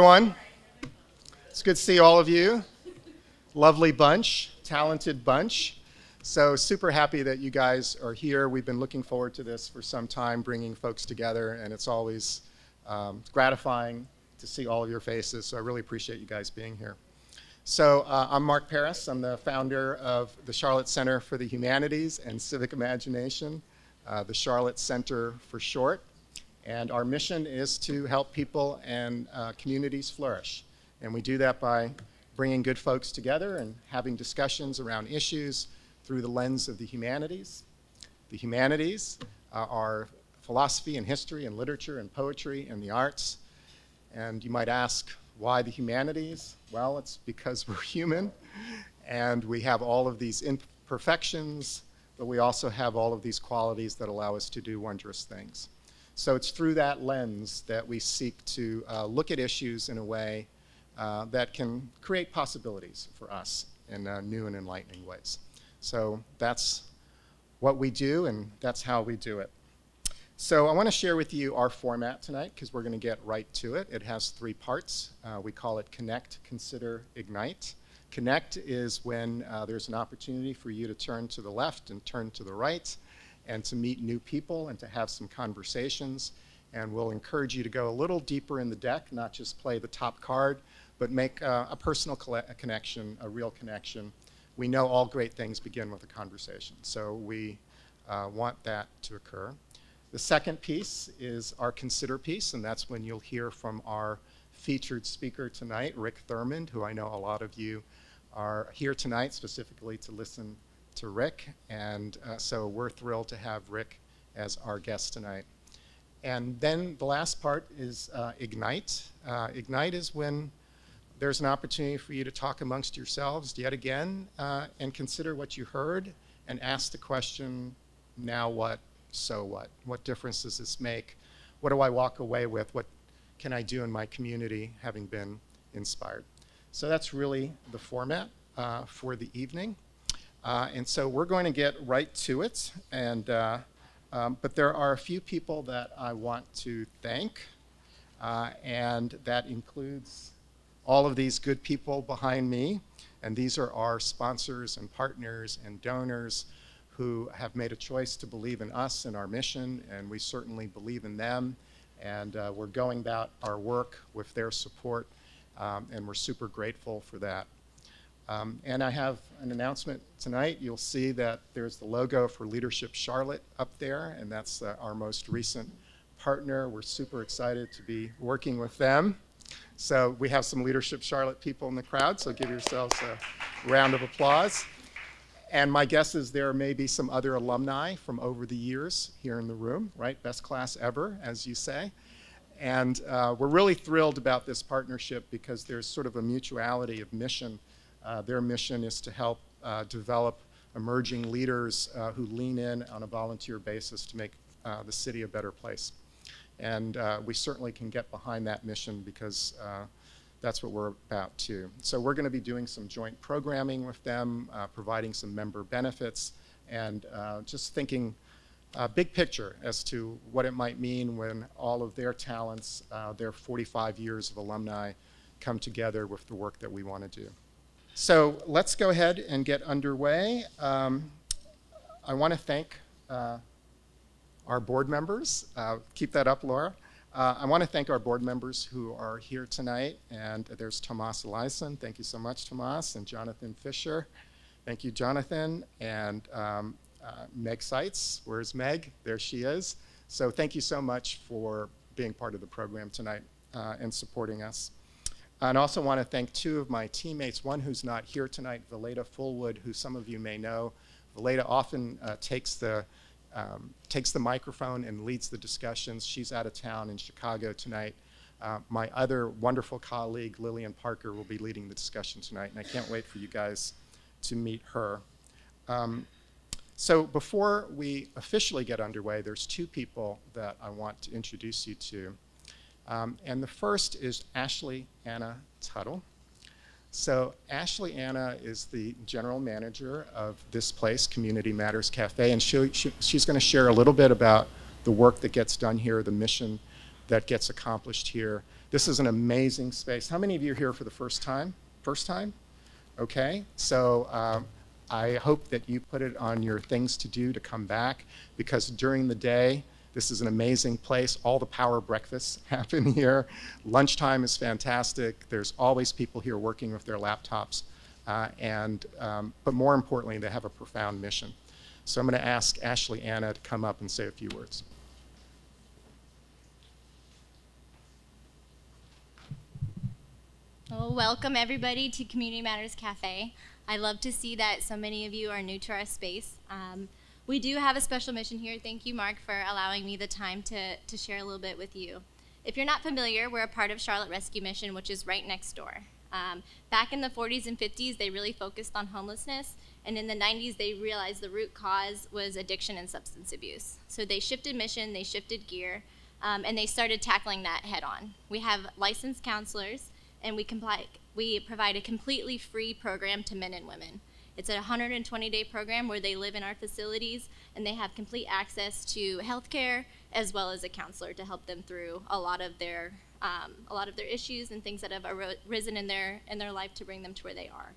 everyone. It's good to see all of you. Lovely bunch, talented bunch. So super happy that you guys are here. We've been looking forward to this for some time, bringing folks together, and it's always gratifying to see all of your faces. So I really appreciate you guys being here. So I'm Mark Paris. I'm the founder of the Charlotte Center for the Humanities and Civic Imagination, the Charlotte Center for short. And our mission is to help people and communities flourish. And we do that by bringing good folks together and having discussions around issues through the lens of the humanities. The humanities are philosophy and history and literature and poetry and the arts. And you might ask, why the humanities? Well, it's because we're human and we have all of these imperfections, but we also have all of these qualities that allow us to do wondrous things. So it's through that lens that we seek to look at issues in a way that can create possibilities for us in new and enlightening ways. So that's what we do, and that's how we do it. So I want to share with you our format tonight, because we're going to get right to it. It has 3 parts. We call it Connect, Consider, Ignite. Connect is when there's an opportunity for you to turn to the left and turn to the right, and to meet new people and to have some conversations. And we'll encourage you to go a little deeper in the deck, not just play the top card, but make a personal connection, a real connection. We know all great things begin with a conversation, so we want that to occur. The second piece is our Consider piece, and that's when you'll hear from our featured speaker tonight, Rick Thurmond, who I know a lot of you are here tonight specifically to listen to Rick, and so we're thrilled to have Rick as our guest tonight. And then the last part is Ignite. Ignite is when there's an opportunity for you to talk amongst yourselves yet again and consider what you heard and ask the question, now what, so what? What difference does this make? What do I walk away with? What can I do in my community having been inspired? So that's really the format for the evening. And so we're going to get right to it, and, but there are a few people that I want to thank, and that includes all of these good people behind me, and these are our sponsors and partners and donors who have made a choice to believe in us and our mission, and we certainly believe in them, and we're going about our work with their support, and we're super grateful for that. And I have an announcement tonight. You'll see that there's the logo for Leadership Charlotte up there, and that's our most recent partner. We're super excited to be working with them. So we have some Leadership Charlotte people in the crowd, so give yourselves a round of applause. And my guess is there may be some other alumni from over the years here in the room, right? Best class ever, as you say. And we're really thrilled about this partnership because there's sort of a mutuality of mission. Their mission is to help develop emerging leaders who lean in on a volunteer basis to make the city a better place. And we certainly can get behind that mission because that's what we're about too. So we're going to be doing some joint programming with them, providing some member benefits, and just thinking big picture as to what it might mean when all of their talents, their 45 years of alumni, come together with the work that we want to do. So let's go ahead and get underway. I want to thank our board members. Keep that up, Laura. I want to thank our board members who are here tonight. And there's Tomas Eliasson. Thank you so much, Tomas. And Jonathan Fisher. Thank you, Jonathan. And Meg Seitz. Where's Meg? There she is. So thank you so much for being part of the program tonight and supporting us. And I also want to thank 2 of my teammates, one who's not here tonight, Valeda Fullwood, who some of you may know. Valeda often takes the microphone and leads the discussions. She's out of town in Chicago tonight. My other wonderful colleague, Lillian Parker, will be leading the discussion tonight, and I can't wait for you guys to meet her. So before we officially get underway, there's 2 people that I want to introduce you to. And the first is Ashley Anna Tuttle. So Ashley Anna is the general manager of this place, Community Matters Cafe, and she's going to share a little bit about the work that gets done here, the mission that gets accomplished here. This is an amazing space. How many of you are here for the first time? First time? Okay, so I hope that you put it on your things to do to come back, because during the day, this is an amazing place. All the power breakfasts happen here. Lunchtime is fantastic. There's always people here working with their laptops. But more importantly, they have a profound mission. So I'm going to ask Ashley Anna to come up and say a few words. Well, welcome everybody to Community Matters Cafe. I love to see that so many of you are new to our space. We do have a special mission here. Thank you, Mark, for allowing me the time to share a little bit with you. If you're not familiar, we're a part of Charlotte Rescue Mission, which is right next door. Back in the 40s and 50s, they really focused on homelessness, and in the 90s, they realized the root cause was addiction and substance abuse. So they shifted mission, they shifted gear, and they started tackling that head on. We have licensed counselors, and we provide a completely free program to men and women. It's a 120-day program where they live in our facilities, and they have complete access to health care as well as a counselor to help them through a lot of their issues and things that have arisen in their life to bring them to where they are.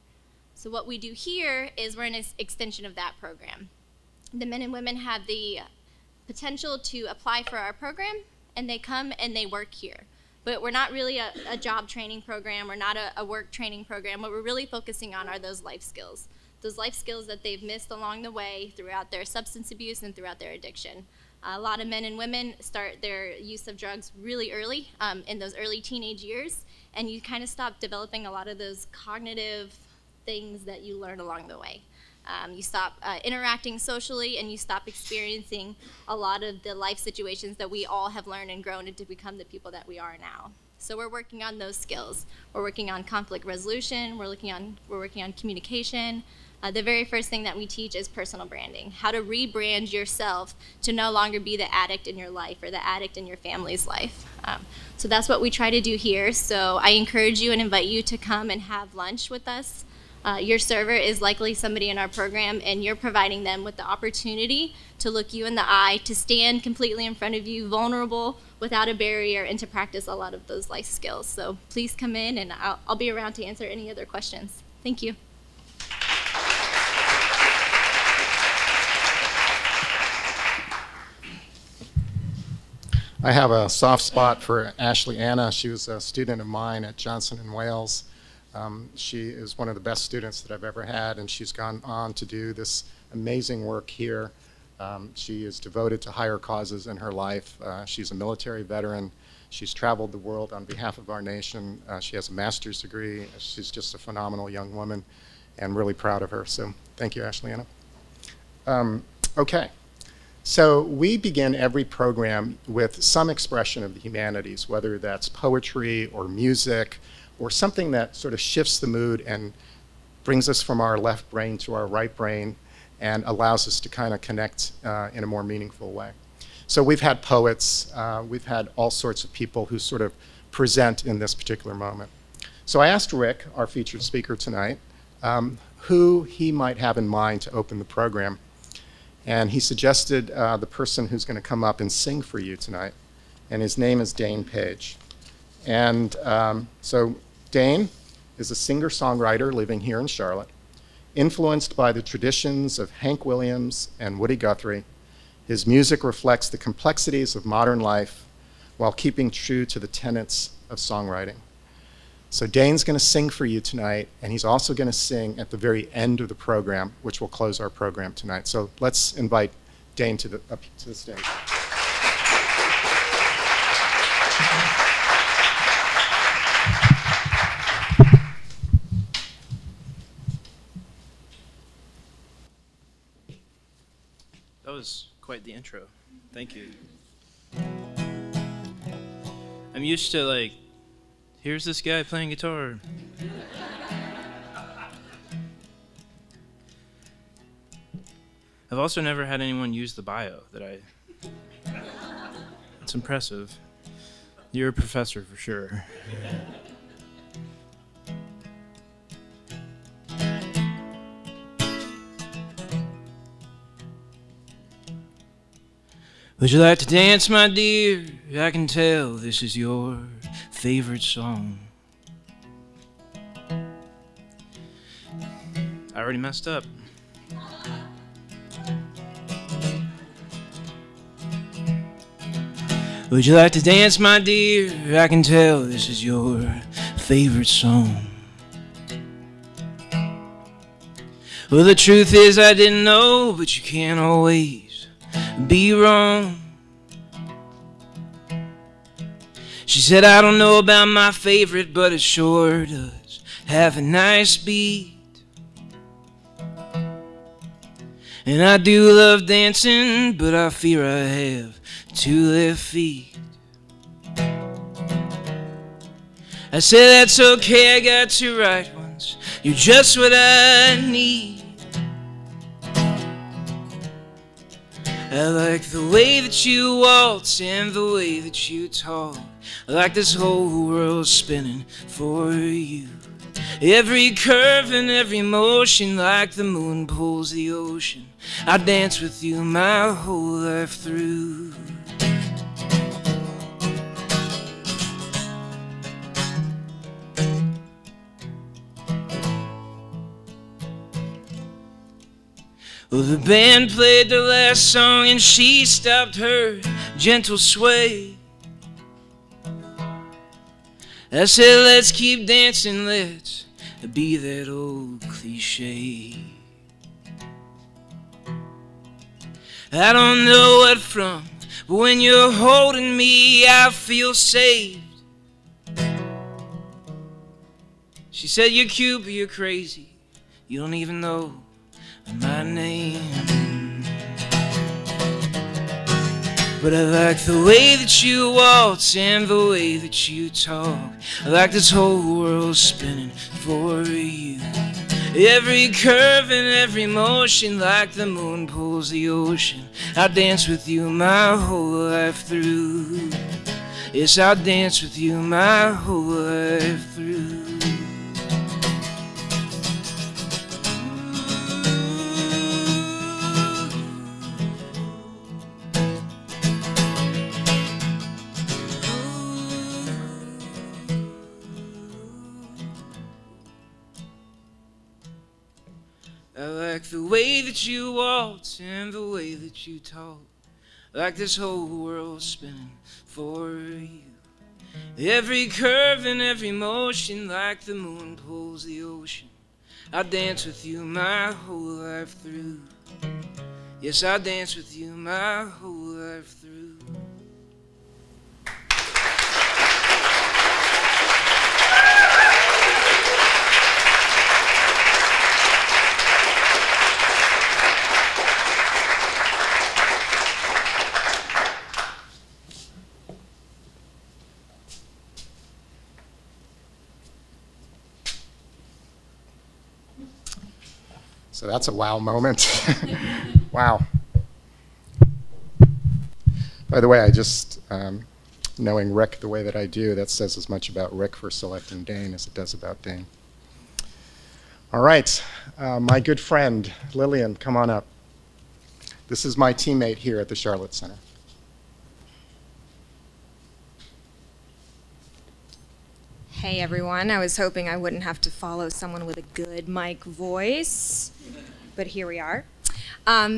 So what we do here is we're an extension of that program. The men and women have the potential to apply for our program, and they come and they work here. But we're not really a job training program. We're not a work training program. What we're really focusing on are those life skills that they've missed along the way throughout their substance abuse and throughout their addiction. A lot of men and women start their use of drugs really early, in those early teenage years, and you kind of stop developing a lot of those cognitive things that you learn along the way. You stop interacting socially, and you stop experiencing a lot of the life situations that we all have learned and grown into become the people that we are now. So we're working on those skills. We're working on conflict resolution. We're working on communication. The very first thing that we teach is personal branding, how to rebrand yourself to no longer be the addict in your life or the addict in your family's life. So that's what we try to do here. So I encourage you and invite you to come and have lunch with us. Your server is likely somebody in our program, and you're providing them with the opportunity to look you in the eye, to stand completely in front of you, vulnerable, without a barrier, and to practice a lot of those life skills. So please come in, and I'll be around to answer any other questions. Thank you. I have a soft spot for Ashley Anna. She was a student of mine at Johnson & Wales. She is one of the best students that I've ever had, and she's gone on to do this amazing work here. She is devoted to higher causes in her life. She's a military veteran. She's traveled the world on behalf of our nation. She has a master's degree. She's just a phenomenal young woman, and really proud of her. So thank you, Ashley Anna. Okay. So we begin every program with some expression of the humanities, whether that's poetry or music or something that sort of shifts the mood and brings us from our left brain to our right brain and allows us to kind of connect in a more meaningful way. So we've had poets, we've had all sorts of people who sort of present in this particular moment. So I asked Rick, our featured speaker tonight, who he might have in mind to open the program. And he suggested the person who's going to come up and sing for you tonight. And his name is Dane Page. And so Dane is a singer-songwriter living here in Charlotte, influenced by the traditions of Hank Williams and Woody Guthrie. His music reflects the complexities of modern life while keeping true to the tenets of songwriting. So Dane's going to sing for you tonight, and he's also going to sing at the very end of the program, which will close our program tonight. So let's invite Dane up to the stage. That was quite the intro. Thank you. I'm used to, like, here's this guy playing guitar. I've also never had anyone use the bio that it's impressive. You're a professor for sure. Would you like to dance, my dear? I can tell this is your favorite song. I already messed up. Would you like to dance, my dear? I can tell this is your favorite song. Well, the truth is I didn't know, but you can't always be wrong. She said, I don't know about my favorite, but it sure does have a nice beat. And I do love dancing, but I fear I have 2 left feet. I said, that's okay, I got 2 right ones. You're just what I need. I like the way that you waltz and the way that you talk. I like this whole world spinning for you. Every curve and every motion, like the moon pulls the ocean. I dance with you my whole life through. Well, the band played the last song and she stopped her gentle sway. I said, let's keep dancing, let's be that old cliche. I don't know what from, but when you're holding me, I feel saved. She said, you're cute, but you're crazy. You don't even know my name. But I like the way that you waltz and the way that you talk. I like this whole world spinning for you. Every curve and every motion, like the moon pulls the ocean. I dance with you my whole life through. Yes, I'll dance with you my whole life through. I like the way that you waltz and the way that you talk. I like this whole world spinning for you. Every curve and every motion, like the moon pulls the ocean. I dance with you my whole life through. Yes, I dance with you my whole life through. So that's a wow moment. Wow. By the way, I just, knowing Rick the way that I do, that says as much about Rick for selecting Dane as it does about Dane. All right, my good friend, Lillian, come on up. This is my teammate here at the Charlotte Center. Hey everyone, I was hoping I wouldn't have to follow someone with a good mic voice, but here we are.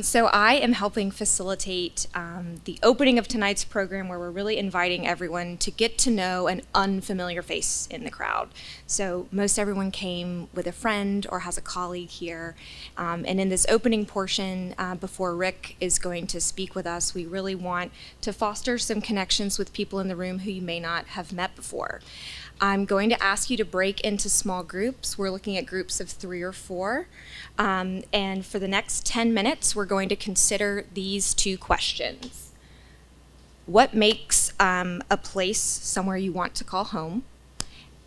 So I am helping facilitate the opening of tonight's program, where we're really inviting everyone to get to know an unfamiliar face in the crowd. So most everyone came with a friend or has a colleague here. And in this opening portion, before Rick is going to speak with us, we really want to foster some connections with people in the room who you may not have met before. I'm going to ask you to break into small groups. We're looking at groups of 3 or 4. And for the next 10 minutes, we're going to consider these 2 questions. What makes a place somewhere you want to call home?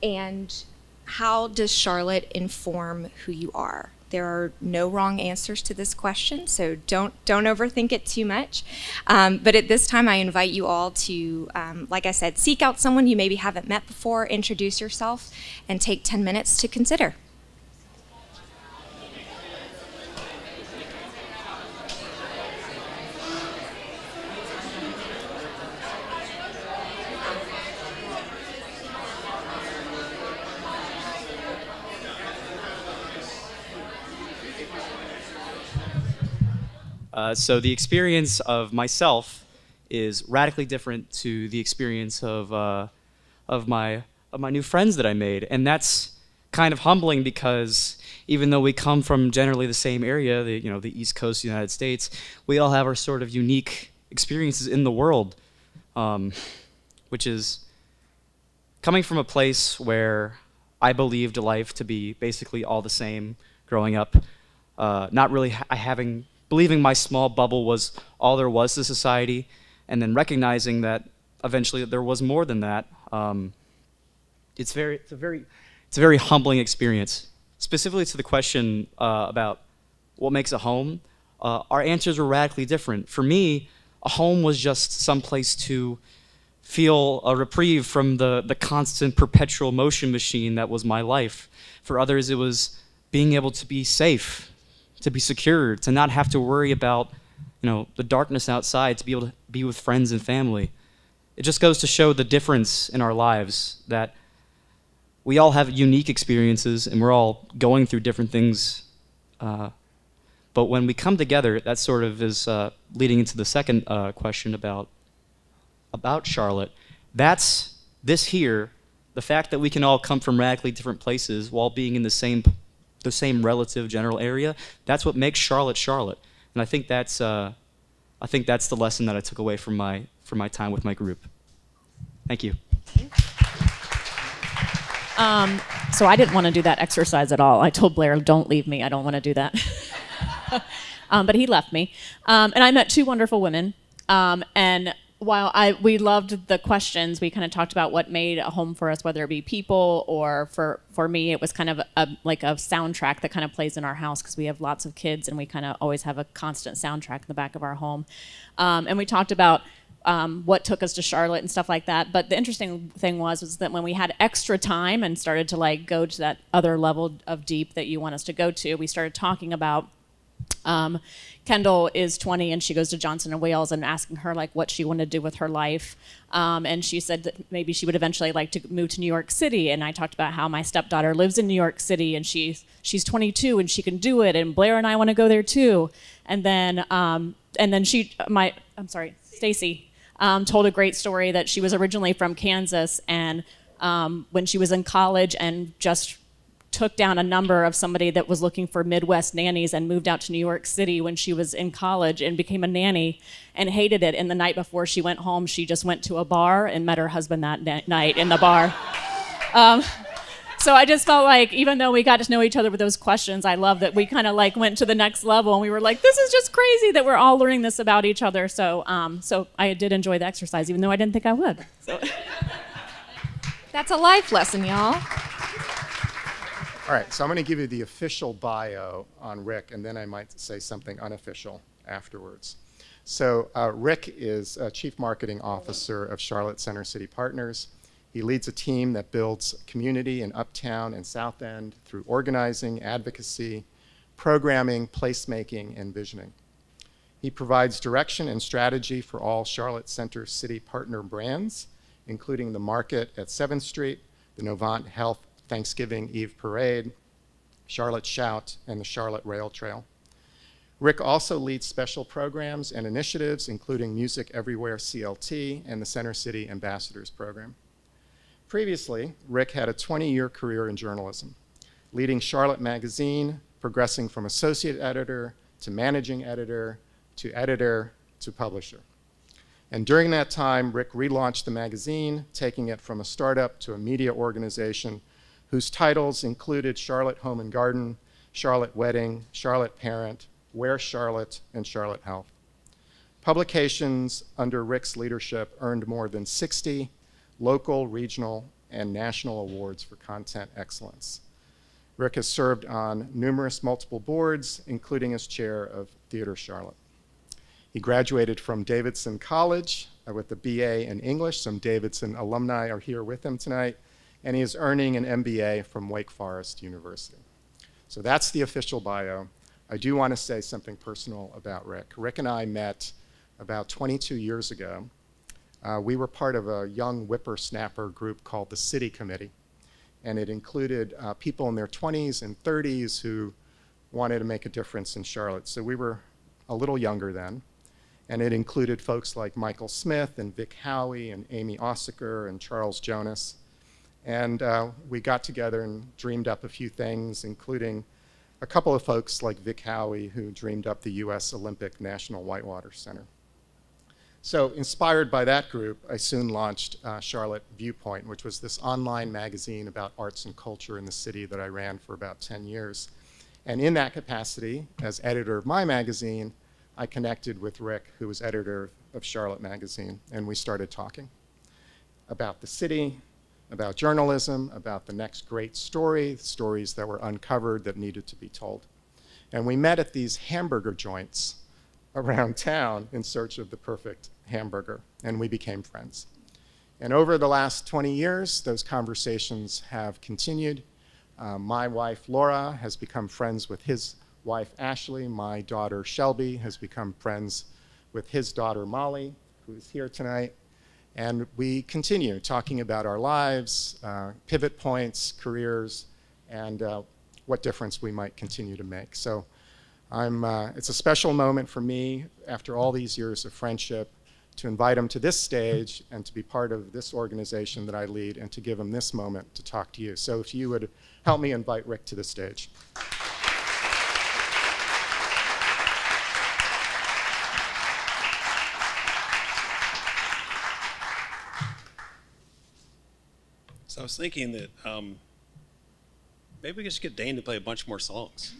And how does Charlotte inform who you are? There are no wrong answers to this question, so don't overthink it too much. But at this time, I invite you all to, like I said, seek out someone you maybe haven't met before, introduce yourself, and take 10 minutes to consider. So the experience of myself is radically different to the experience of my new friends that I made, and that's kind of humbling because even though we come from generally the same area, the East Coast of the United States, we all have our sort of unique experiences in the world, which is coming from a place where I believed life to be basically all the same growing up, not really believing my small bubble was all there was to society, and then recognizing that eventually there was more than that. It's a very humbling experience. Specifically to the question about what makes a home, our answers were radically different. For me, a home was just some place to feel a reprieve from the constant perpetual motion machine that was my life. For others, it was being able to be safe, to be secure, to not have to worry about the darkness outside, to be able to be with friends and family. It just goes to show the difference in our lives, that we all have unique experiences and we're all going through different things. But when we come together, that sort of is leading into the second question about Charlotte. That's this here, the fact that we can all come from radically different places while being in the same relative general area. That's what makes Charlotte Charlotte. And I think that's the lesson that I took away from my time with my group. Thank you. So I didn't want to do that exercise at all. I told Blair, don't leave me. I don't want to do that. But he left me. And I met two wonderful women. And while we loved the questions, we kind of talked about what made a home for us, whether it be people or for me, it was kind of like a soundtrack that kind of plays in our house because we have lots of kids and we kind of always have a constant soundtrack in the back of our home. And we talked about what took us to Charlotte and stuff like that. But the interesting thing was that when we had extra time and started to go to that other level of deep that you want us to go to, we started talking about Kendall is 20 and she goes to Johnson & Wales, and asking her what she wanted to do with her life. And she said that maybe she would eventually like to move to New York City. And I talked about how my stepdaughter lives in New York City and she's 22 and she can do it. And Blair and I want to go there too. And then Stacy told a great story that she was originally from Kansas, and when she was in college and just took down a number of somebody that was looking for Midwest nannies and moved out to New York City when she was in college and became a nanny and hated it. And the night before she went home, she just went to a bar and met her husband that night in the bar. So I just felt like, even though we got to know each other with those questions, I love that we kind of went to the next level and we were like, this is just crazy that we're all learning this about each other. So I did enjoy the exercise, even though I didn't think I would. So. That's a life lesson, y'all. All right, so I'm going to give you the official bio on Rick, and then I might say something unofficial afterwards. So Rick is Chief Marketing Officer of Charlotte Center City Partners. He leads a team that builds community in Uptown and South End through organizing, advocacy, programming, placemaking, and visioning. He provides direction and strategy for all Charlotte Center City Partner brands, including the Market at 7th Street, the Novant Health Thanksgiving Eve Parade, Charlotte Shout, and the Charlotte Rail Trail. Rick also leads special programs and initiatives, including Music Everywhere CLT and the Center City Ambassadors Program. Previously, Rick had a 20-year career in journalism, leading Charlotte Magazine, progressing from associate editor to managing editor to publisher. And during that time, Rick relaunched the magazine, taking it from a startup to a media organization whose titles included Charlotte Home and Garden, Charlotte Wedding, Charlotte Parent, Where Charlotte, and Charlotte Health. Publications under Rick's leadership earned more than 60 local, regional, and national awards for content excellence. Rick has served on numerous multiple boards, including as chair of Theater Charlotte. He graduated from Davidson College with a BA in English. Some Davidson alumni are here with him tonight. And he is earning an MBA from Wake Forest University. So that's the official bio. I do want to say something personal about Rick. Rick and I met about 22 years ago. We were part of a young whippersnapper group called the City Committee. And it included people in their 20s and 30s who wanted to make a difference in Charlotte. So we were a little younger then. And it included folks like Michael Smith and Vic Howie and Amy Ossiker and Charles Jonas. And we got together and dreamed up a few things, including a couple of folks like Vic Howie, who dreamed up the US Olympic National Whitewater Center. So inspired by that group, I soon launched Charlotte Viewpoint, which was this online magazine about arts and culture in the city that I ran for about 10 years. And in that capacity, as editor of my magazine, I connected with Rick, who was editor of Charlotte Magazine, and we started talking about the city, about journalism, about the next great story, stories that were uncovered that needed to be told. And we met at these hamburger joints around town in search of the perfect hamburger, and we became friends. And over the last 20 years, those conversations have continued. My wife, Laura, has become friends with his wife, Ashley. My daughter, Shelby, has become friends with his daughter, Molly, who is here tonight. And we continue talking about our lives, pivot points, careers, and what difference we might continue to make. So it's a special moment for me, after all these years of friendship, to invite him to this stage and to be part of this organization that I lead and to give him this moment to talk to you. So if you would help me invite Rick to the stage. So I was thinking that maybe we could just get Dane to play a bunch more songs.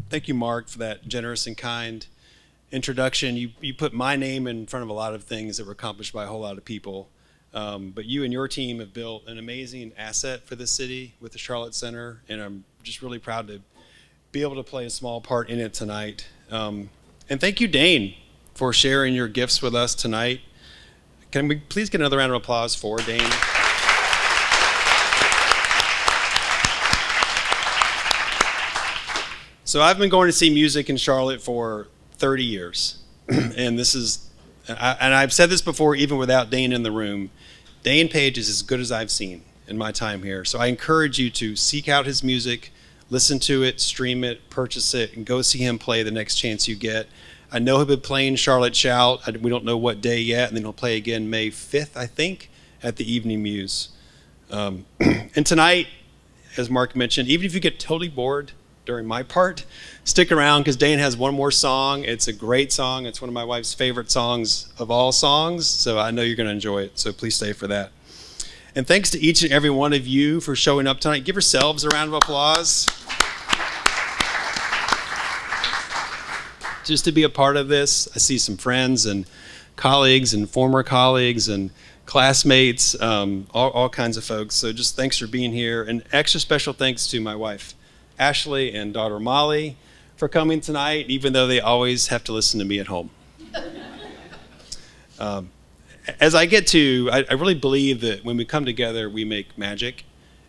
Thank you, Mark, for that generous and kind introduction. You put my name in front of a lot of things that were accomplished by a whole lot of people. But you and your team have built an amazing asset for the city with the Charlotte Center, and I'm just really proud to be able to play a small part in it tonight. And thank you, Dane, for sharing your gifts with us tonight. Can we please get another round of applause for Dane? So I've been going to see music in Charlotte for 30 years. And this is, and I've said this before even without Dane in the room, Dane Page is as good as I've seen in my time here. So I encourage you to seek out his music, listen to it, stream it, purchase it, and go see him play the next chance you get. I know he'll be playing Charlotte Shout. We don't know what day yet, and then he'll play again May 5th, I think, at the Evening Muse. And tonight, as Mark mentioned, even if you get totally bored during my part, stick around because Dane has one more song. It's a great song. It's one of my wife's favorite songs of all songs, so I know you're going to enjoy it, so please stay for that. And thanks to each and every one of you for showing up tonight. Give yourselves a round of applause. Just to be a part of this, I see some friends and colleagues and former colleagues and classmates, all kinds of folks. So just thanks for being here. And extra special thanks to my wife, Ashley, and daughter Molly for coming tonight, even though they always have to listen to me at home. As I get to, I really believe that when we come together, we make magic.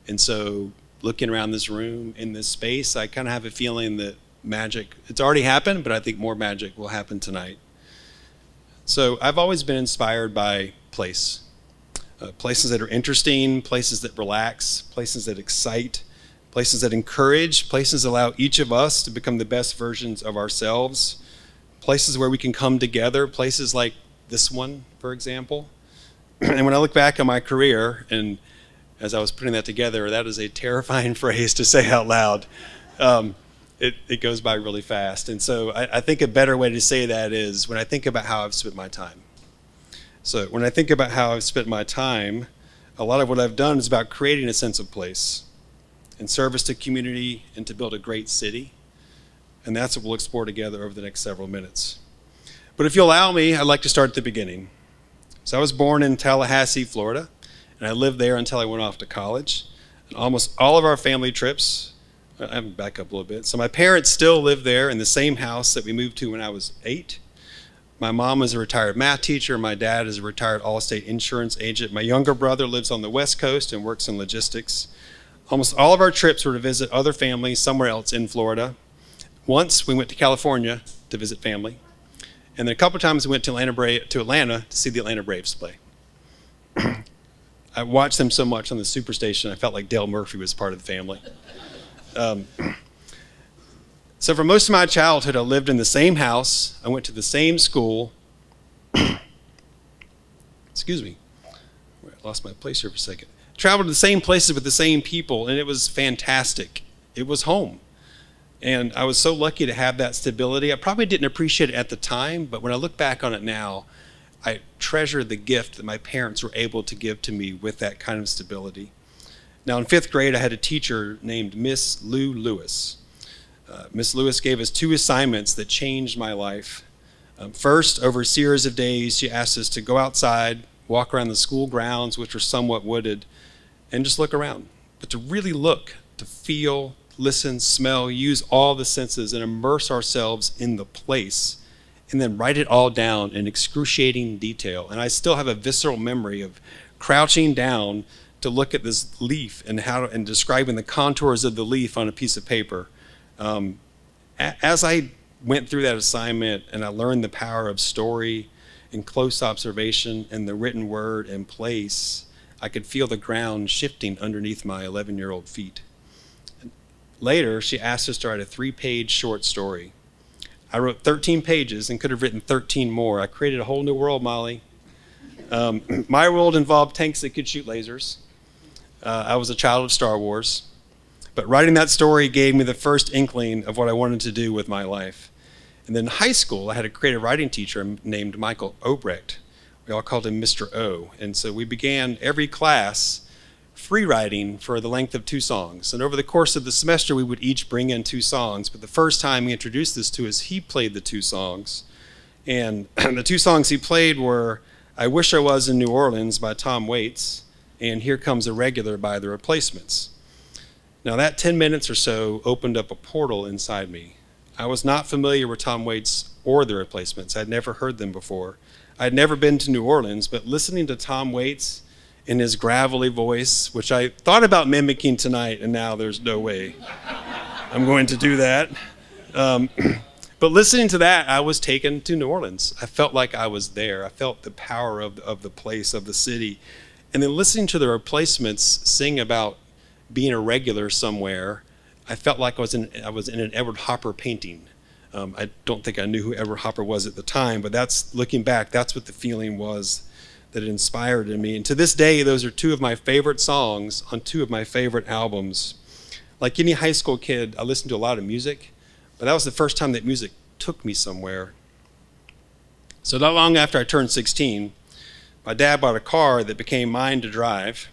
And so looking around this room, in this space, I kind of have a feeling that magic, it's already happened, but I think more magic will happen tonight. So I've always been inspired by place. Places that are interesting, places that relax, places that excite, places that encourage, places that allow each of us to become the best versions of ourselves, places where we can come together, places like this one, for example. And when I look back on my career, and as I was putting that together, that is a terrifying phrase to say out loud. It goes by really fast. And so I think a better way to say that is when I think about how I've spent my time. So when I think about how I've spent my time, a lot of what I've done is about creating a sense of place in service to community and to build a great city. And that's what we'll explore together over the next several minutes. But if you allow me, I'd like to start at the beginning. So I was born in Tallahassee, Florida, and I lived there until I went off to college. And almost all of our family trips, I'm back up a little bit. So my parents still live there in the same house that we moved to when I was 8. My mom is a retired math teacher. My dad is a retired Allstate insurance agent. My younger brother lives on the West Coast and works in logistics. Almost all of our trips were to visit other families somewhere else in Florida. Once we went to California to visit family. And then a couple times we went to Atlanta to see the Atlanta Braves play. I watched them so much on the Superstation, I felt like Dale Murphy was part of the family. So for most of my childhood, I lived in the same house. I went to the same school. Excuse me. I lost my place here for a second. Traveled to the same places with the same people, and it was fantastic. It was home. And I was so lucky to have that stability. I probably didn't appreciate it at the time, but when I look back on it now, I treasure the gift that my parents were able to give to me with that kind of stability. Now, in 5th grade, I had a teacher named Miss Lou Lewis. Miss Lewis gave us 2 assignments that changed my life. First, over a series of days, she asked us to go outside, walk around the school grounds, which were somewhat wooded, and just look around. But to really look, to feel, listen, smell, use all the senses and immerse ourselves in the place, and then write it all down in excruciating detail. And I still have a visceral memory of crouching down to look at this leaf and describing the contours of the leaf on a piece of paper. As I went through that assignment and I learned the power of story and close observation and the written word and place, I could feel the ground shifting underneath my 11-year-old feet. Later, she asked us to write a 3-page short story. I wrote 13 pages and could have written 13 more. I created a whole new world, Molly. My world involved tanks that could shoot lasers. I was a child of Star Wars. But writing that story gave me the first inkling of what I wanted to do with my life. And then in high school, I had a creative writing teacher named Michael Obrecht. We all called him Mr. O. And so we began every class free writing for the length of 2 songs. And over the course of the semester, we would each bring in 2 songs. But the first time he introduced this to us, he played the 2 songs. And the 2 songs he played were I Wish I Was in New Orleans by Tom Waits and Here Comes a Regular by The Replacements. Now that 10 minutes or so opened up a portal inside me. I was not familiar with Tom Waits or The Replacements. I'd never heard them before. I'd never been to New Orleans, but listening to Tom Waits in his gravelly voice, which I thought about mimicking tonight, and now there's no way I'm going to do that. But listening to that, I was taken to New Orleans. I felt like I was there. I felt the power of the place, of the city. And then listening to The Replacements sing about being a regular somewhere, I felt like I was in an Edward Hopper painting. I don't think I knew who Edward Hopper was at the time, but that's, looking back, that's what the feeling was that it inspired in me. And to this day, those are 2 of my favorite songs on 2 of my favorite albums. Like any high school kid, I listened to a lot of music, but that was the first time that music took me somewhere. So not long after I turned 16, my dad bought a car that became mine to drive.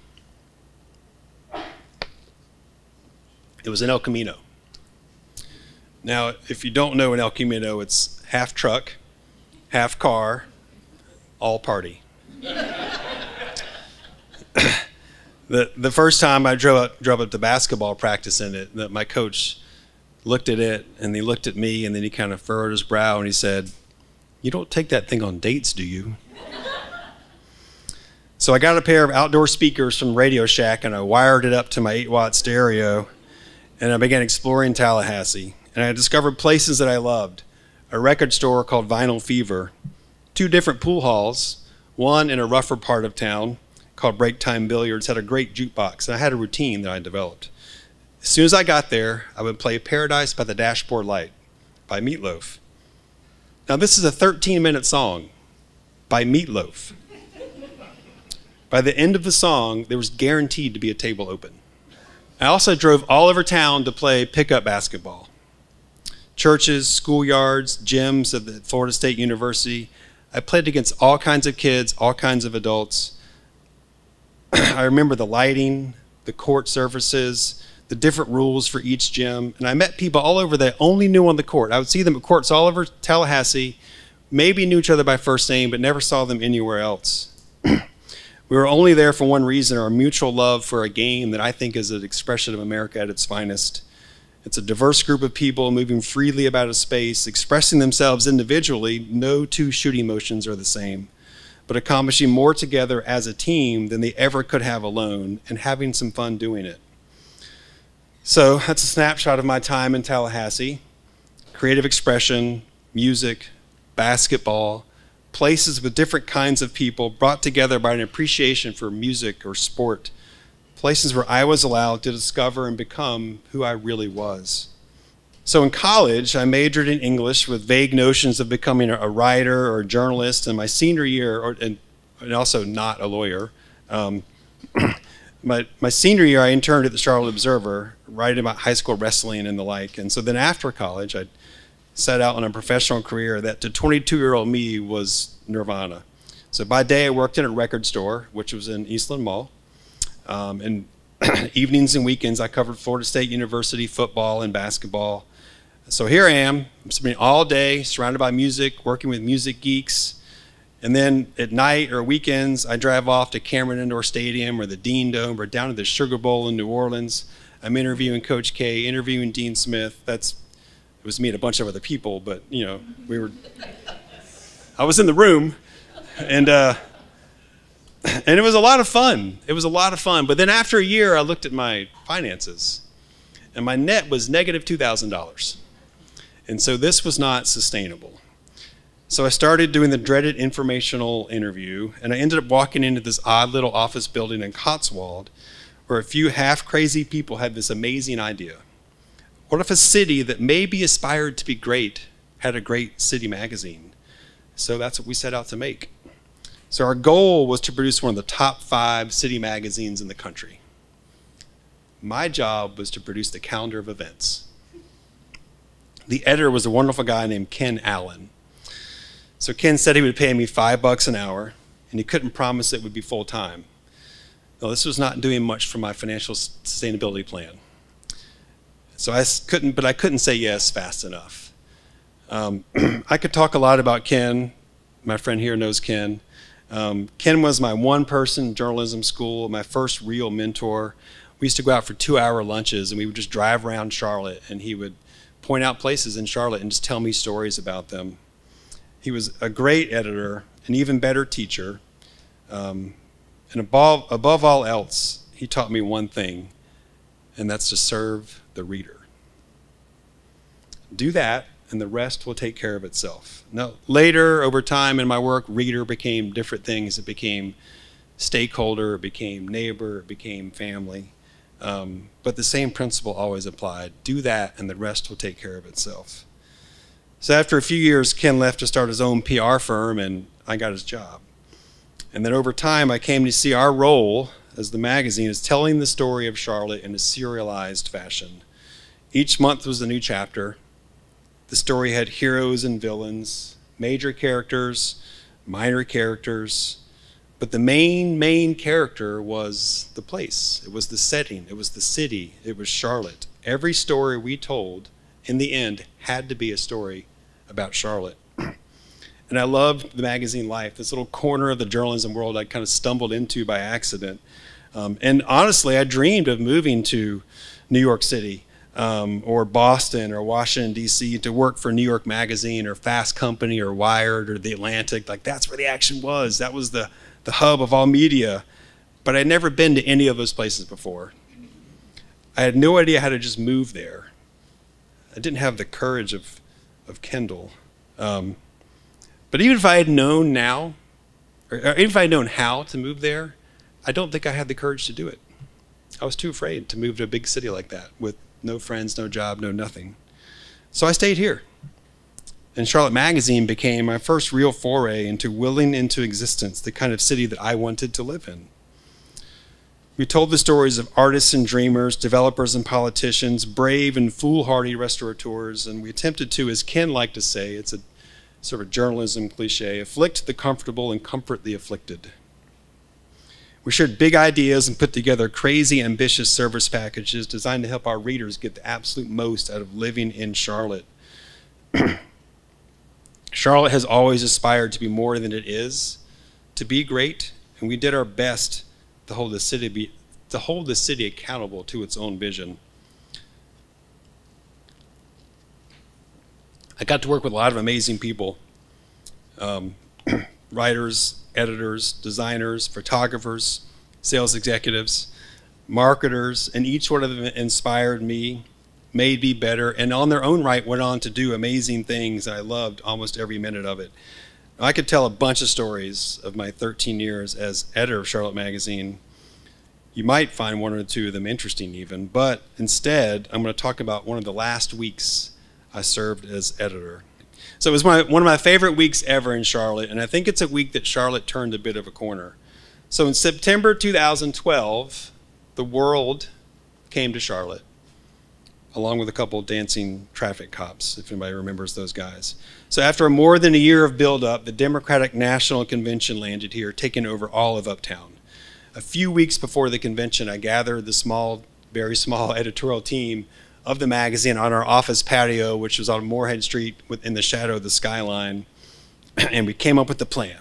It was an El Camino. Now, if you don't know an El Camino, it's half truck, half car, all party. The first time I drove up to basketball practice in it, my coach looked at it, and he looked at me, and then he kind of furrowed his brow, and he said, "You don't take that thing on dates, do you?" So I got a pair of outdoor speakers from Radio Shack, and I wired it up to my 8-watt stereo, and I began exploring Tallahassee. And I discovered places that I loved. A record store called Vinyl Fever, 2 different pool halls, one in a rougher part of town called Break Time Billiards, had a great jukebox, and I had a routine that I developed. As soon as I got there, I would play Paradise by the Dashboard Light by Meatloaf. Now this is a 13-minute song by Meatloaf. By the end of the song, there was guaranteed to be a table open. I also drove all over town to play pickup basketball. Churches, schoolyards, gyms at the Florida State University. I played against all kinds of kids, all kinds of adults. I remember the lighting, the court surfaces, the different rules for each gym, and I met people all over that only knew on the court. I would see them at courts all over Tallahassee, maybe knew each other by first name, but never saw them anywhere else. We were only there for one reason, our mutual love for a game that I think is an expression of America at its finest. It's a diverse group of people moving freely about a space, expressing themselves individually. No 2 shooting motions are the same, but accomplishing more together as a team than they ever could have alone, and having some fun doing it. So that's a snapshot of my time in Tallahassee. Creative expression, music, basketball, places with different kinds of people brought together by an appreciation for music or sport. Places where I was allowed to discover and become who I really was. So in college, I majored in English with vague notions of becoming a writer or a journalist. In my senior year, and also not a lawyer, my senior year, I interned at the Charlotte Observer, writing about high school wrestling and the like. And so then after college, I set out on a professional career that to 22-year-old me was nirvana. So by day, I worked in a record store, which was in Eastland Mall. And evenings and weekends, I covered Florida State University football and basketball. So here I am, I'm spending all day surrounded by music, working with music geeks. And then at night or weekends, I drive off to Cameron Indoor Stadium or the Dean Dome or down to the Sugar Bowl in New Orleans. I'm interviewing Coach K, interviewing Dean Smith. It was me and a bunch of other people, but you know, I was in the room, and it was a lot of fun. It was a lot of fun. But then after a year, I looked at my finances, and my net was negative $2,000. And so this was not sustainable. So I started doing the dreaded informational interview, and I ended up walking into this odd little office building in Cotswold where a few half-crazy people had this amazing idea. What if a city that maybe aspired to be great had a great city magazine? So that's what we set out to make. So our goal was to produce one of the top 5 city magazines in the country. My job was to produce the calendar of events. The editor was a wonderful guy named Ken Allen. So Ken said he would pay me $5 an hour, and he couldn't promise it would be full time. Now, this was not doing much for my financial sustainability plan. So I couldn't say yes fast enough. I could talk a lot about Ken. My friend here knows Ken. Ken was my one-person journalism school, my first real mentor. We used to go out for 2-hour lunches, and we would just drive around Charlotte, and he would point out places in Charlotte and just tell me stories about them. He was a great editor, an even better teacher, and above all else, he taught me one thing, and that's to serve the reader. Do that, and the rest will take care of itself. Now, later, over time in my work, reader became different things. It became stakeholder, it became neighbor, it became family. But the same principle always applied. Do that, and the rest will take care of itself. So after a few years, Ken left to start his own PR firm, and I got his job. And then over time, I came to see our role as the magazine as telling the story of Charlotte in a serialized fashion. Each month was a new chapter. The story had heroes and villains, major characters, minor characters, but the main character was the place. It was the setting. It was the city. It was Charlotte. Every story we told, in the end, had to be a story about Charlotte. And I loved the magazine Life, this little corner of the journalism world I kind of stumbled into by accident. And honestly, I dreamed of moving to New York City or Boston or Washington, D.C. to work for New York Magazine or Fast Company or Wired or The Atlantic. Like, that's where the action was. That was the hub of all media. But I'd never been to any of those places before. I had no idea how to just move there. I didn't have the courage of Kendall. But even if I had known now, or even if I had known how to move there, I don't think I had the courage to do it. I was too afraid to move to a big city like that with no friends, no job, no nothing. So I stayed here. And Charlotte Magazine became my first real foray into willing into existence the kind of city that I wanted to live in. We told the stories of artists and dreamers, developers and politicians, brave and foolhardy restaurateurs, and we attempted to, as Ken liked to say, it's a sort of journalism cliche, afflict the comfortable and comfort the afflicted. We shared big ideas and put together crazy, ambitious service packages designed to help our readers get the absolute most out of living in Charlotte. Charlotte has always aspired to be more than it is, to be great, and we did our best to hold the city accountable to its own vision. I got to work with a lot of amazing people, writers, editors, designers, photographers, sales executives, marketers, and each one of them inspired me, made me better, and on their own right went on to do amazing things, and I loved almost every minute of it. I could tell a bunch of stories of my 13 years as editor of Charlotte Magazine. You might find one or two of them interesting even, but instead I'm going to talk about one of the last weeks I served as editor. So it was one of my favorite weeks ever in Charlotte, and I think it's a week that Charlotte turned a bit of a corner. So in September 2012, the world came to Charlotte, along with a couple dancing traffic cops, if anybody remembers those guys. So after more than a year of buildup, the Democratic National Convention landed here, taking over all of Uptown. A few weeks before the convention, I gathered the very small editorial team of the magazine on our office patio, which was on Moorhead Street within the shadow of the skyline, and we came up with the plan.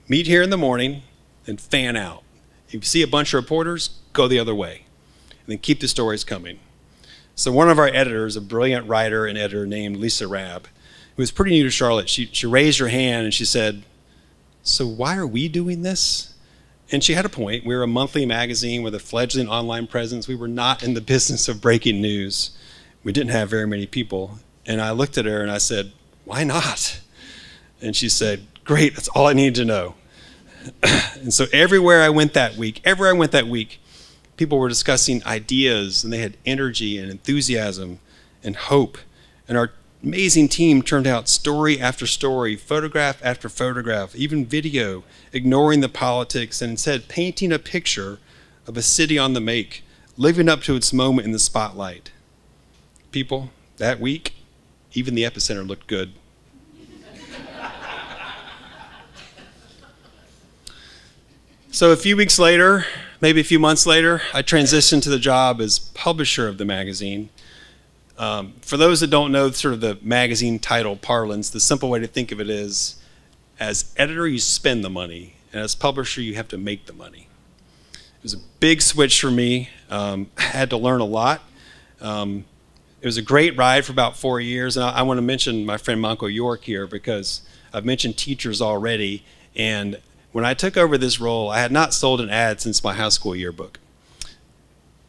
Meet here in the morning and fan out. If you see a bunch of reporters, go the other way, and then keep the stories coming. So one of our editors, a brilliant writer and editor named Lisa Rabb, who was pretty new to Charlotte, she raised her hand and she said, "So why are we doing this?" And she had a point. We were a monthly magazine with a fledgling online presence. We were not in the business of breaking news. We didn't have very many people. And I looked at her and I said, "Why not?" And she said, "Great, that's all I needed to know." And so everywhere I went that week, people were discussing ideas, and they had energy and enthusiasm and hope. And our amazing team turned out story after story, photograph after photograph, even video, ignoring the politics, and instead painting a picture of a city on the make, living up to its moment in the spotlight. People, that week, even the epicenter looked good. So a few weeks later, maybe a few months later, I transitioned to the job as publisher of the magazine. For those that don't know sort of the magazine title parlance, the simple way to think of it is, as editor, you spend the money, and as publisher, you have to make the money. It was a big switch for me. I had to learn a lot. It was a great ride for about 4 years, and I want to mention my friend Monko York here because I've mentioned teachers already, and when I took over this role, I had not sold an ad since my high school yearbook.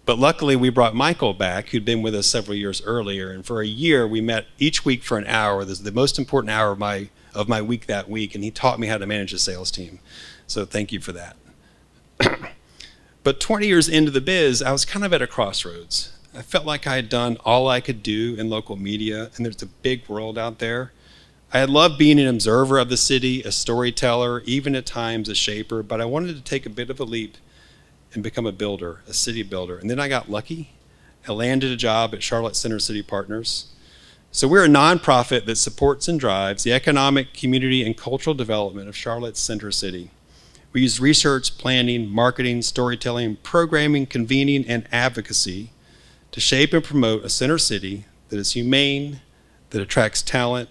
But luckily, we brought Michael back, who'd been with us several years earlier, and for a year, we met each week for an hour. This is the most important hour of my week that week, and he taught me how to manage a sales team. So thank you for that. But 20 years into the biz, I was kind of at a crossroads. I felt like I had done all I could do in local media, and there's a big world out there. I had loved being an observer of the city, a storyteller, even at times a shaper, but I wanted to take a bit of a leap and become a builder, a city builder. And then I got lucky. I landed a job at Charlotte Center City Partners. So we're a nonprofit that supports and drives the economic, community, and cultural development of Charlotte's Center City. We use research, planning, marketing, storytelling, programming, convening, and advocacy to shape and promote a center city that is humane, that attracts talent,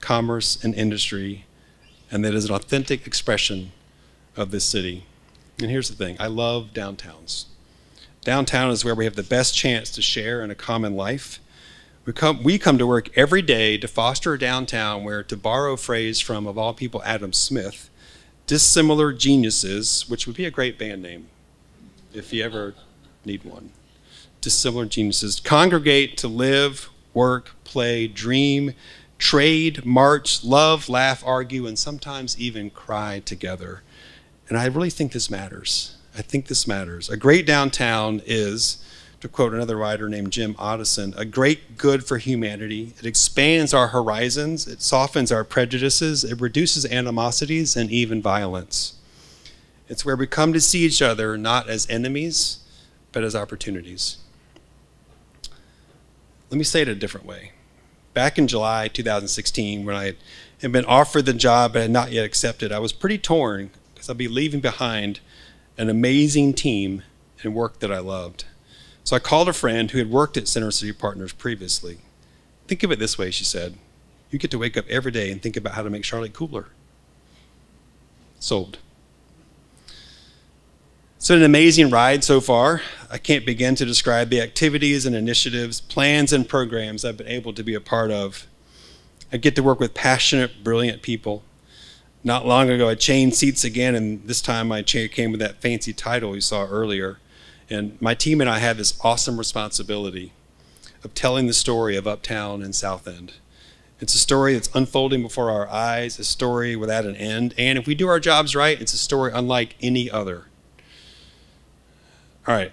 commerce, and industry, and that is an authentic expression of this city. And here's the thing, I love downtowns. Downtown is where we have the best chance to share in a common life. We come to work every day to foster a downtown where, to borrow a phrase from, of all people, Adam Smith, dissimilar geniuses, which would be a great band name if you ever need one, dissimilar geniuses, congregate to live, work, play, dream, trade, march, love, laugh, argue, and sometimes even cry together. And I really think this matters. I think this matters. A great downtown is, to quote another writer named Jim Otteson, a great good for humanity. It expands our horizons, it softens our prejudices, it reduces animosities and even violence. It's where we come to see each other not as enemies, but as opportunities. Let me say it a different way. Back in July 2016, when I had been offered the job but had not yet accepted, I was pretty torn because I'd be leaving behind an amazing team and work that I loved. So I called a friend who had worked at Center City Partners previously. Think of it this way, she said. You get to wake up every day and think about how to make Charlotte cooler. Sold. It's been an amazing ride so far. I can't begin to describe the activities and initiatives, plans and programs I've been able to be a part of. I get to work with passionate, brilliant people. Not long ago, I changed seats again, and this time my chair came with that fancy title you saw earlier. And my team and I had this awesome responsibility of telling the story of Uptown and South End. It's a story that's unfolding before our eyes, a story without an end, and if we do our jobs right, it's a story unlike any other. All right,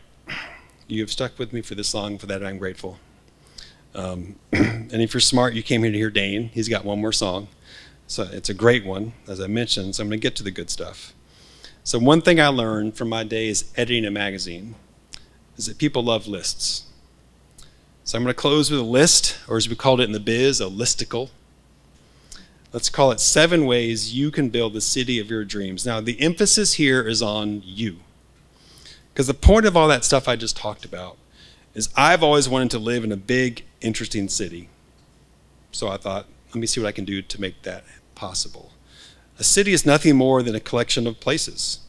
you have stuck with me for this long. For that, I'm grateful. And if you're smart, you came here to hear Dane. He's got one more song. So it's a great one, as I mentioned, so I'm going to get to the good stuff. So one thing I learned from my days editing a magazine is that people love lists. So I'm going to close with a list, or as we called it in the biz, a listicle. Let's call it 7 ways you can build the city of your dreams. Now, the emphasis here is on you. Because the point of all that stuff I just talked about is I've always wanted to live in a big, interesting city. So I thought, let me see what I can do to make that possible. A city is nothing more than a collection of places.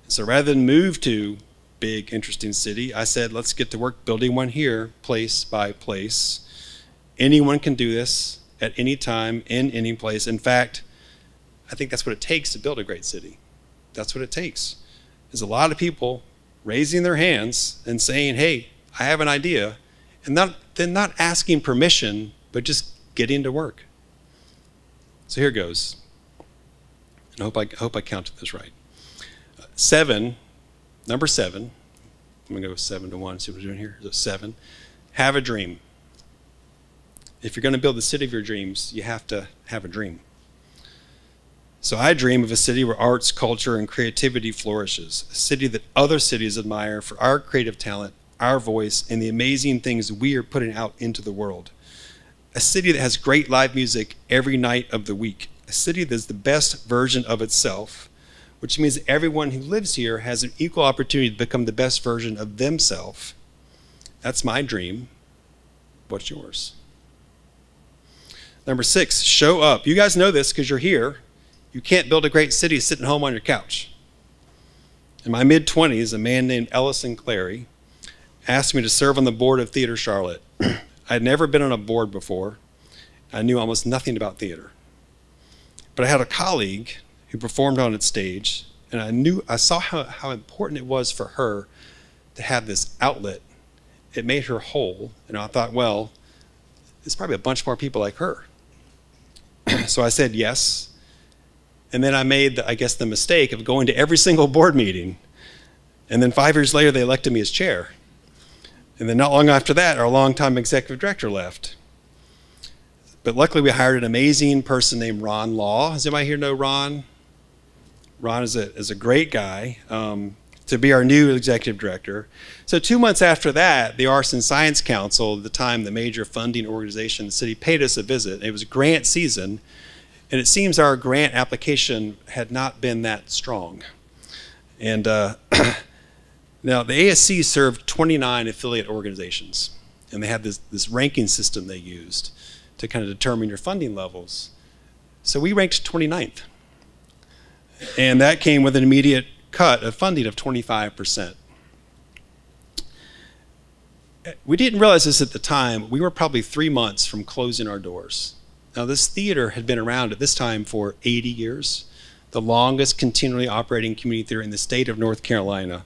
So rather than move to big, interesting city, I said, let's get to work building one here, place by place. Anyone can do this at any time, in any place. In fact, I think that's what it takes to build a great city. That's what it takes. There's a lot of people raising their hands and saying, hey, I have an idea, and then not asking permission, but just getting to work. So here goes. And I hope I counted this right. 7, number 7. I'm gonna go 7 to 1. See what we're doing here. 7. Have a dream. If you're going to build the city of your dreams, you have to have a dream. So I dream of a city where arts, culture, and creativity flourishes. A city that other cities admire for our creative talent, our voice, and the amazing things we are putting out into the world. A city that has great live music every night of the week. A city that's the best version of itself, which means that everyone who lives here has an equal opportunity to become the best version of themselves. That's my dream. What's yours? Number 6, show up. You guys know this because you're here. You can't build a great city sitting home on your couch. In my mid-20s, a man named Ellison Clary asked me to serve on the board of Theater Charlotte. I had never been on a board before. I knew almost nothing about theater. But I had a colleague who performed on its stage, and I saw how important it was for her to have this outlet. It made her whole, and I thought, well, there's probably a bunch more people like her. So I said yes, and then I made, the mistake of going to every single board meeting, and then 5 years later, they elected me as chair. And then not long after that, our longtime executive director left. But luckily, we hired an amazing person named Ron Law. Does anybody here know Ron? Ron is a great guy to be our new executive director. So 2 months after that, the Arts and Science Council, at the time the major funding organization in the city, paid us a visit. It was grant season, and it seems our grant application had not been that strong. And now the ASC served 29 affiliate organizations, and they had this ranking system they used to kind of determine your funding levels. So we ranked 29th. And that came with an immediate cut of funding of 25%. We didn't realize this at the time. We were probably 3 months from closing our doors. Now, this theater had been around at this time for 80 years, the longest continually operating community theater in the state of North Carolina.